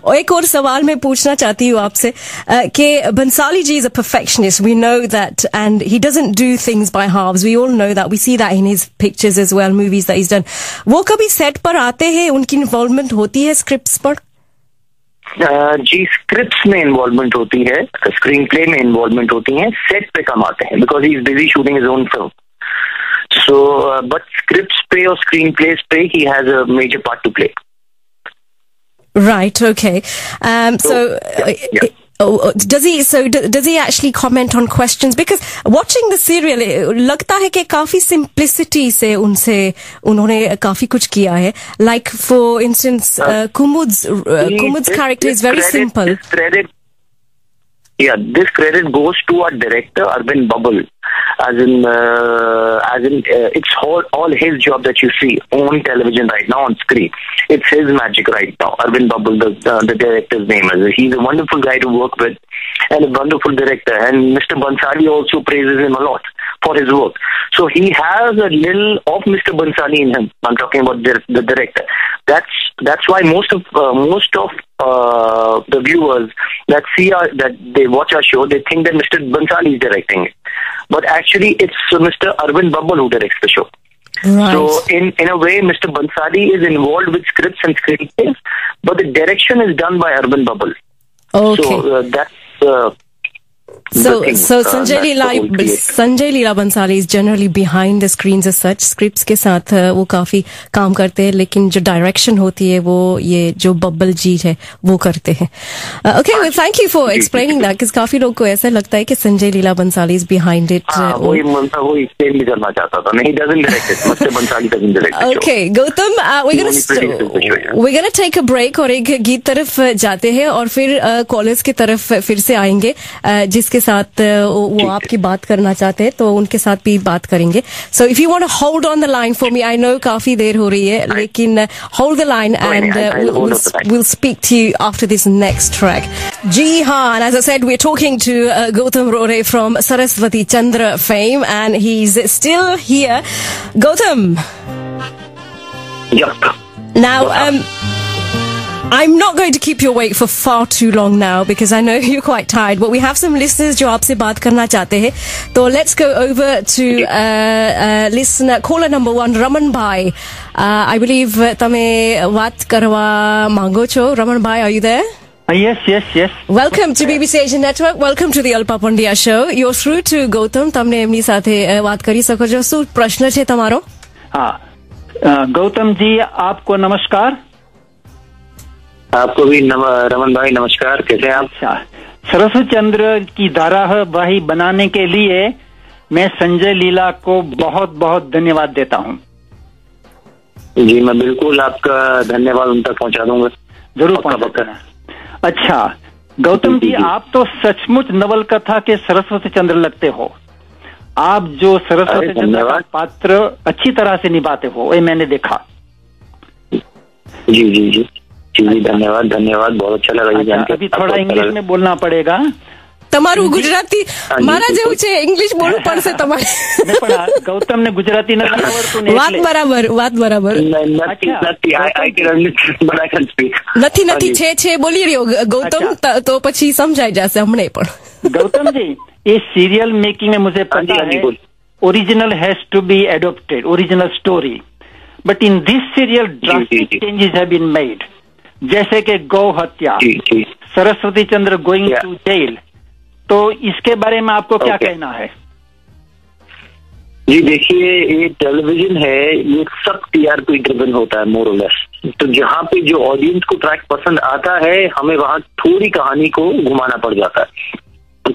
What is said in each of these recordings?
और एक और सवाल मैं पूछना चाहती हूँ आपसे कि Bhansali ji is a perfectionist, we know that, and he doesn't do things by halves, we all know that, we see that in his pictures as well, movies that he has done. वो कभी सेट पर आते हैं, उनकी involvement होती है scripts पर? जी, scripts में इन्वॉल्वमेंट होती है, स्क्रीन प्ले में इन्वॉल्वमेंट होती है, सेट पे कम आते हैं because he is busy shooting his own film. So but scripts पे और स्क्रीन प्लेस पे he has a major part to play. Right, okay. Does he actually comment on questions? Because watching the serial, लगता है कि काफी simplicity से उन्होंने काफी कुछ किया है. Like for instance, Kumud's character is very simple. This credit goes to our director Arvind Babul, as in it's all his job that you see on television right now on screen. It's his magic right now. Arvind Babul, the director's name is. He's a wonderful guy to work with and a wonderful director. And Mr. Bhansali also praises him a lot for his work. So he has a little of Mr. Bhansali in him. I'm talking about the director. That's why most of the viewers that they watch our show, they think that Mr. Bhansali is directing it, but actually it's Mr. Arvind Babul who directs the show. Right. So in a way, Mr. Bhansali is involved with scripts and screenplays, but the direction is done by Arvind Babul. Okay. So that's. So Sanjay Leela Bhansali is generally behind the screens as such. Scripts के साथ वो काफी काम करते हैं, लेकिन जो direction होती है वो ये जो बब्बल जी है वो करते हैं. Okay, well, thank you for explaining that, because काफी लोग को ऐसा लगता है कि Sanjay Leela Bhansali is behind it. वही एक्सप्लेन भी करना चाहता था. नहीं, doesn't direct it. Mr. Bhansali doesn't direct it. Okay, Gautam, we're gonna take a break और एक गीत तरफ जाते हैं और फिर कॉलेज की तरफ फिर से आएंगे, जिसके साथ वो आपकी बात करना चाहते हैं तो उनके साथ भी बात करेंगे. So if you want to hold on the line for me, I know काफी देर हो रही है, लेकिन hold the line and we'll speak to you after this next track. जी हाँ, and as I said, we're talking to Gautam Rore from Saraswati Chandra fame, and he's still here. Gautam. Yep. Now, I'm not going to keep you awake for far too long now, because I know you're quite tired, but we have some listeners जो आपसे बात करना चाहते हैं. So let's go over to listener caller number 1, Raman Bhai. I believe તમે વાત કરવા માંગો છો. Raman Bhai, are you there? Yes. Welcome to BBC Asian Network. Welcome to the Alpa Pandia show. You're through to Gautam. તમને એમની સાથે વાત કરી શકો છો. શું પ્રશ્ન છે તમારો? हाँ, गौतम जी आपको नमस्कार. आपको भी रमन भाई नमस्कार. कैसे हैं आप? अच्छा, सरस्वती चंद्र की धारावाही बनाने के लिए मैं संजय लीला को बहुत बहुत धन्यवाद देता हूँ. जी, मैं बिल्कुल आपका धन्यवाद उन तक पहुँचा दूंगा. जरूर पहुँचा देना. अच्छा गौतम जी, आप तो सचमुच नवल कथा के सरस्वती चंद्र लगते हो. आप जो सरस्वती चंद्र का पात्र अच्छी तरह से निभाते हो, ये मैंने देखा. जी, धन्यवाद. बहुत अच्छा लगा. अच्छा, अभी थोड़ा इंग्लिश में बोलना पड़ेगा. તમારું ગુજરાતી મારા જેવું છે, ઇંગ્લિશ બોલવું પડશે તમારે. ગૌતમ ને ગુજરાતી નથી આવડતું ને. વાત બરાબર. નથી છે બોલી રહ્યો ગૌતમ, તો પછી સમજાઈ જશે હમણે પણ. गौतम जी, ये सीरियल मेकिंग में मुझे पता है original has to be adopted, original story, but in this serial drastic changes have been made. जैसे कि गौ हत्या, Saraswati Chandra going to jail, तो इसके बारे में आपको क्या कहना है? जी देखिए, ये टेलीविजन है, ये सब टीआरपी ड्रिवन होता है मोर और लेस. तो जहाँ पे जो ऑडियंस को ट्रैक पसंद आता है, हमें वहाँ थोड़ी कहानी को घुमाना पड़ जाता है.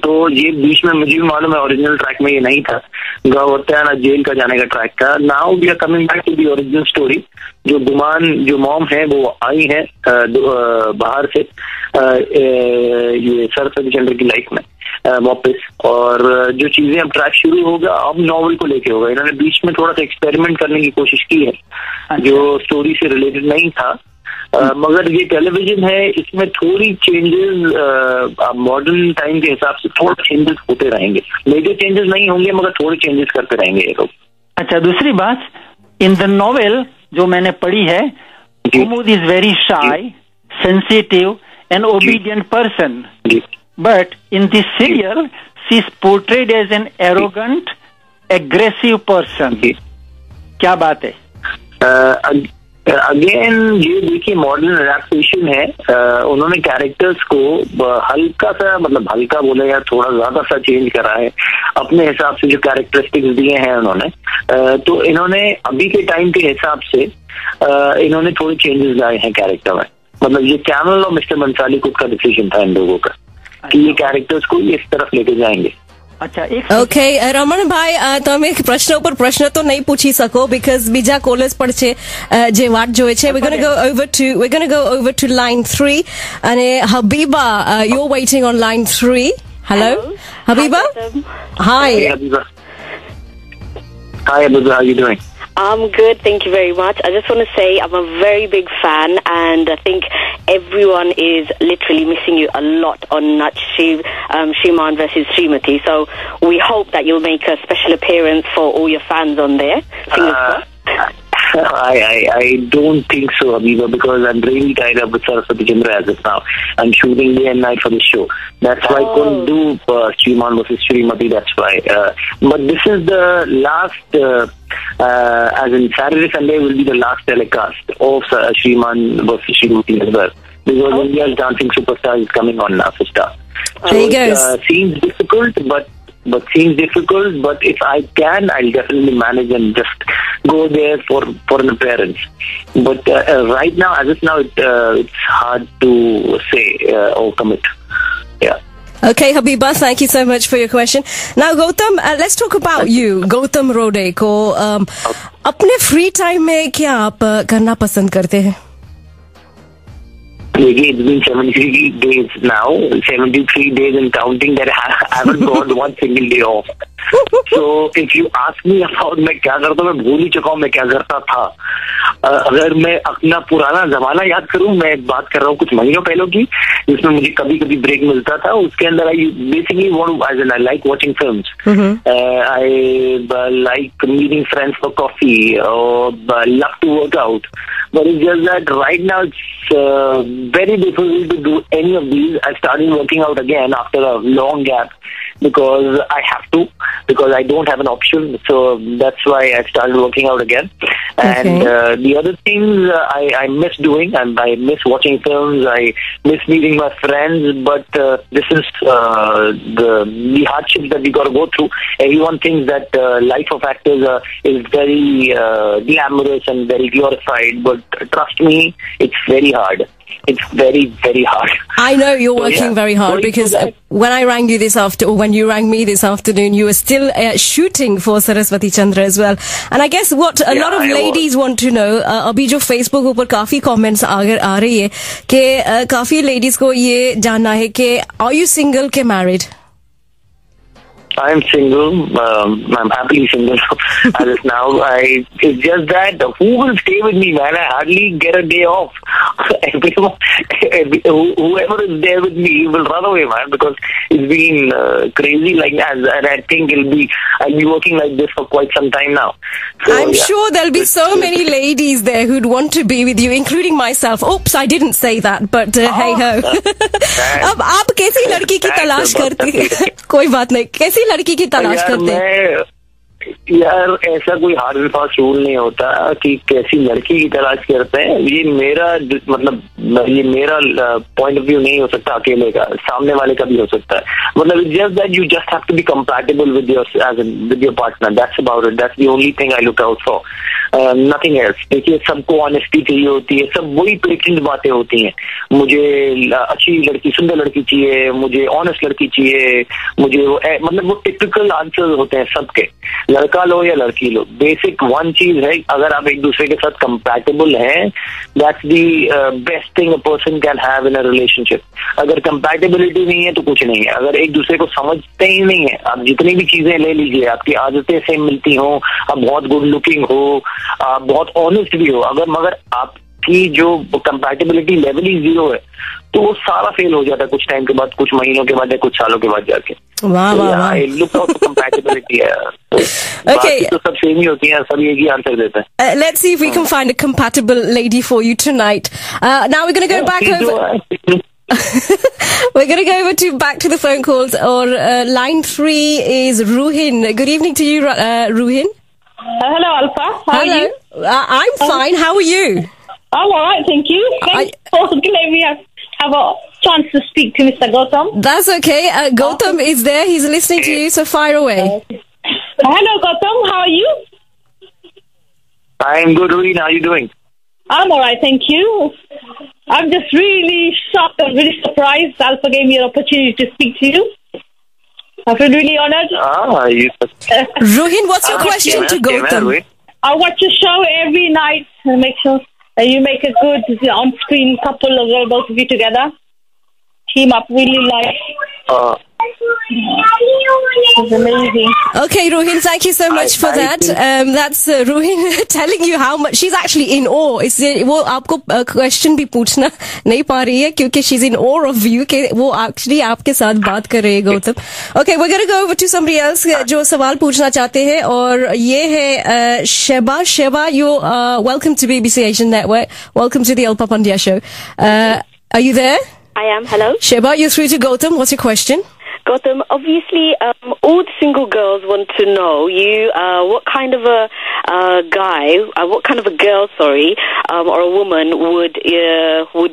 तो ये बीच में मुझे भी मालूम है ओरिजिनल ट्रैक में ये नहीं था, गौ हत्या ना जेल का जाने का ट्रैक था. Now we are coming back to the original story. जो मॉम है वो आई है बाहर से ये सरस्वती चंद्र की लाइफ में वापस, और जो चीजें अब ट्रैक शुरू होगा अब नॉवल को लेके होगा. इन्होंने बीच में थोड़ा सा एक्सपेरिमेंट करने की कोशिश की है जो स्टोरी से रिलेटेड नहीं था, मगर ये टेलीविजन है, इसमें थोड़ी चेंजेस मॉडर्न टाइम के हिसाब से थोड़े चेंजेस होते रहेंगे. मेजर चेंजेस नहीं होंगे, मगर थोड़े चेंजेस करते रहेंगे ये लोग. अच्छा, दूसरी बात, इन द नॉवेल जो मैंने पढ़ी है, Kumud is very shy, sensitive an obedient person. But in this serial, she is portrayed as an arrogant, aggressive person. क्या बात है? अगेन ये देखिए मॉडर्न एडेप्टेशन है. उन्होंने कैरेक्टर्स को हल्का सा, मतलब हल्का बोले या थोड़ा ज्यादा सा चेंज करा है अपने हिसाब से. जो कैरेक्टरिस्टिक्स दिए हैं उन्होंने, तो इन्होंने अभी के टाइम के हिसाब से इन्होंने थोड़े चेंजेस लाए हैं कैरेक्टर में. मतलब ये चैनल और मिस्टर बंसाली खुद का डिसीजन था इन लोगों का कि ये कैरेक्टर्स को इस तरफ लेके जाएंगे. अच्छा, ઓકે રમણભાઈ, તમે પ્રશ્ન ઉપર પ્રશ્ન તો નહીં પૂછી શકો બીકોઝ બીજા કોલર્સ પણ છે જે વાટ જોવે છે. we're going to go over to line 3 અને હબીબા, you're waiting on line 3. Hello Habiba. Hi Habiba. Hi Habiba, how are you doing? I'm good, thank you very much. I just want to say I'm a very big fan, and I think everyone is literally missing you a lot on Shriman versus Srimati. So we hope that you'll make a special appearance for all your fans on there. Fingers crossed. I don't think so, Habiba, because I'm really tied up with Saraswati Chandra as of now. I'm shooting day and night for the show. That's why I couldn't do Shriman versus Srimati. That's why. But this is the last, as in Saturday, Sunday will be the last telecast of Shriman versus Srimati as well. Because India's Dancing Superstar is coming on now for Star. So it seems difficult, but if I can, I'll definitely manage and just go there for an appearance. But right now, as of now, it's hard to say or commit. Yeah. Okay, Habiba, thank you so much for your question. Now, Gautam, let's talk about you, Gautam Rode को अपने free time में क्या आप करना पसंद करते हैं? It's been 73 days now, 73 days and counting that I haven't got one single day off. So if you ask me about मैं क्या करता हूँ, मैं भूल ही चुका हूँ मैं क्या करता था. अगर मैं अपना पुराना जमाना याद करूँ, मैं बात कर रहा हूँ कुछ महीनों पहले की, जिसमें मुझे कभी कभी ब्रेक मिलता था. उसके अंदर I basically I like watching films. I like meeting friends for coffee, or love to work out. But it's just that right now it's very difficult to do any of these. I started working out again after a long gap because I have to, because I don't have an option. So that's why I started working out again. And the other things I miss doing, and I miss watching films, I miss meeting my friends, but this is the hardships that we got to go through. Everyone thinks that life of actors is very glamorous and very glorified, but trust me, it's very hard. It's very, very hard. I know you're working very hard, because when I rang you when you rang me this afternoon, you were still shooting for Saraswati Chandra as well. And I guess what a lot of ladies want to know, अभी जो Facebook ऊपर काफी comments आ रही है कि काफी ladies को ये जानना है कि are you single के married? I'm single. I'm happily single as of now. It's just that who will stay with me, man? I hardly get a day off. Whoever is there with me will run away, man, because it's been crazy like that. And I think I'll be working like this for quite some time now. So, I'm sure there'll be so many ladies there who'd want to be with you, including myself. Oops, I didn't say that, but hey ho. अब आप कैसी लड़की की तलाश करते? कोई बात नहीं. कैसी लड़की की तलाश करते हैं? यार ऐसा कोई हार्ड एंड फास्ट रूल नहीं होता कि कैसी लड़की की तलाश करते हैं. ये मेरा पॉइंट ऑफ व्यू नहीं हो सकता अकेले का, सामने वाले का भी हो सकता है. मतलब it's just that you just have to be compatible with your partner. That's about it. That's the only thing I look out for. Nothing else. देखिए, सबको ऑनेस्टी चाहिए होती है. सब वही प्लेटेंट बातें होती हैं. मुझे अच्छी लड़की, सुंदर लड़की चाहिए, मुझे ऑनेस्ट लड़की चाहिए, मुझे मतलब वो टिपिकल आंसर होते हैं सबके. लड़का लो या लड़की लो, बेसिक वन चीज है, अगर आप एक दूसरे के साथ कंपैटिबल हैं, that's the best thing a person can have in a relationship. अगर कंपैटिबिलिटी नहीं है तो कुछ नहीं है. अगर एक दूसरे को समझते ही नहीं है, आप जितनी भी चीजें ले लीजिए, आपकी आदतें सेम मिलती हो, आप बहुत गुड लुकिंग हो, आप बहुत ऑनेस्ट भी हो, अगर मगर आपकी जो कंपैटिबिलिटी लेवल ही जीरो है, तो वो सारा फेल हो जाता है कुछ टाइम के बाद, कुछ महीनों के बाद या कुछ सालों के बाद जाके. वाह वाह वाह. लुक आउट फॉर कंपैटिबिलिटी है. बाकी तो सब सेम ही होती हैं, सब एक ही आंसर देते हैं. Let's see if we can find a compatible lady for you tonight. Now we're going to go back over. We're going to go over to back to the phone calls. Or line 3 is Ruhin. Good evening to you, Ruhin. Hello, Alpha. How are you? I'm fine. How are you? I'm all right, thank you. Thanks for letting me have a chance to speak to Mr. Gautam. That's okay. Gautam is there. He's listening to you, so fire away. Hello, Gautam. How are you? I'm good, Ruhin. How are you doing? I'm all right, thank you. I'm just really shocked and really surprised Alpha gave me an opportunity to speak to you. I feel really honored. Ruhin, what's your question to Gautam? I watch your show every night and make sure that you make a good on-screen couple of both of you together. Team up really like. It's amazing. Okay, Ruhin, thank you so much for that. That's Ruhin telling you how much she's actually in awe. इससे वो आपको question भी पूछना नहीं पा रही है क्योंकि she's in awe of you कि वो actually आपके साथ बात कर रहे हैं Gautam. Okay, we're going to go over to somebody else जो सवाल पूछना चाहते हैं और ये है Sheba. Sheba, you welcome to BBC Asian Network. Welcome to the Alpa Pandya show. Are you there? I am. Hello. Sheba, you're through to Gautam. What's your question? Gautam, obviously, all the single girls want to know what kind of a guy, what kind of a girl, or a woman would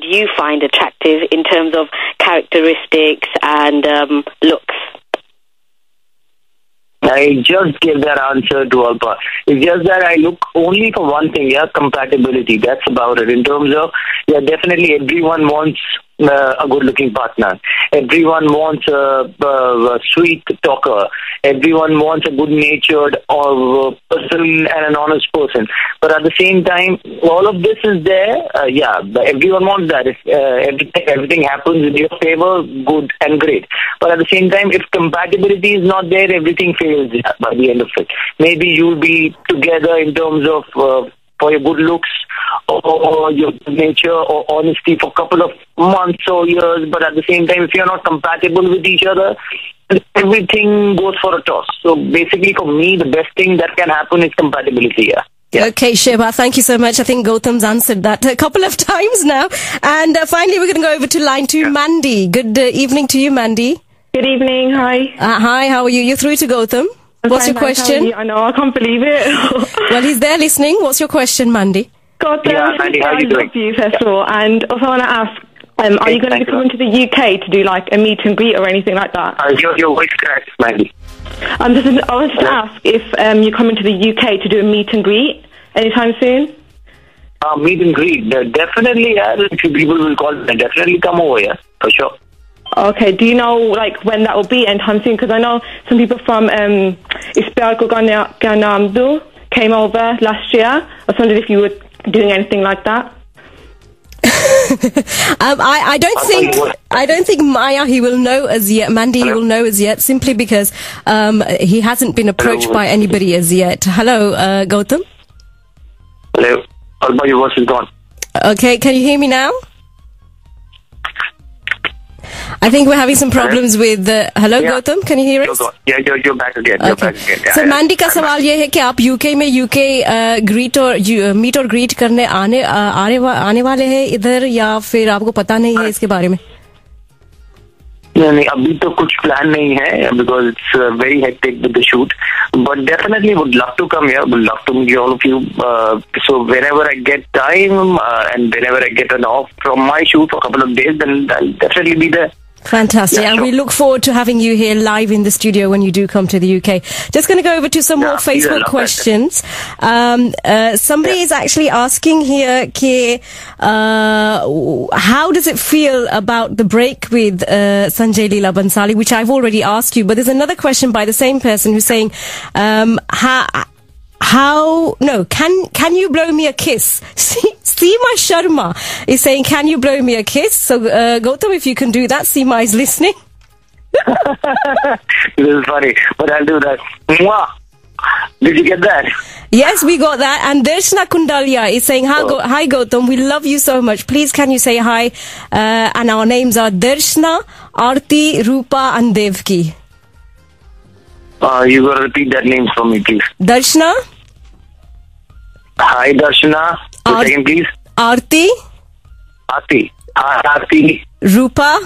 you find attractive in terms of characteristics and looks? I just gave that answer to Alpa. It's just that I look only for one thing, compatibility. That's about it. In terms of, definitely everyone wants a good-looking partner. Everyone wants a sweet talker. Everyone wants a good-natured person and an honest person. But at the same time, all of this is there. Everyone wants that. If everything happens in your favor, good and great. But at the same time, if compatibility is not there, everything fails by the end of it. Maybe you'll be together in terms of for your good looks or your nature or honesty for a couple of months or years, but at the same time, if you're not compatible with each other, everything goes for a toss. So basically, for me, the best thing that can happen is compatibility. Yeah. Okay, Sheba, thank you so much. I think Gautam's answered that a couple of times now. And finally, we're going to go over to line 2, Mandy. Good evening to you, Mandy. Good evening. Hi. Hi, how are you? You're through to Gautam. What's your question? I know, I can't believe it. Well, he's there listening. What's your question, Mandy? Gautam, Mandy, how are you doing? You, first of all. And also I want to ask, are you going to be coming to the UK to do like a meet and greet or anything like that? Your voice cracks, Mandy. I was just to ask if you're coming to the UK to do a meet and greet anytime soon? Meet and greet. Definitely, if people will call, definitely come over here, for sure. Okay, do you know like when that will be anytime soon? Because I know some people from Ispyar Ko Ganamdu came over last year. I was wondering if you were doing anything like that. I don't think Maya he will know as yet. Mandy he will know as yet simply because he hasn't been approached by anybody as yet. Hello, Gautam. Hello. Alba, your voice is gone. Okay, can you hear me now? I think we're having some problems with hello, Gautam, can you hear us? You're back again. You're back again. So Mandy का सवाल ये है कि आप UK में greet और meet और greet करने आने वाले हैं इधर या फिर आपको पता नहीं है इसके बारे में? नहीं, अभी तो कुछ प्लान नहीं है because it's very hectic with the shoot. But definitely would love to come here. Would love to meet all of you. So whenever I get time and whenever I get an off from my shoot for a couple of days, then I'll definitely be there. Fantastic. Yeah, and sure. we look forward to having you here live in the studio when you do come to the UK. Just going to go over to some more Facebook questions. Somebody is actually asking here, how does it feel about the break with Sanjay Leela Bhansali, which I've already asked you, but there's another question by the same person who's saying, can you blow me a kiss? Seema Sharma is saying, can you blow me a kiss? So, Gautam, if you can do that, Seema is listening. This is funny, but I'll do that. Mwah! Did you get that? Yes, we got that. And Darshna Kundalia is saying, hi Gautam, we love you so much. Please, can you say hi? And our names are Darshna, Aarti, Rupa and Devki. You gotta repeat that name for me, please. Darshna. Hi, Darshana. Second, please. Aarti. Aarti. Hi, Aarti. Rupa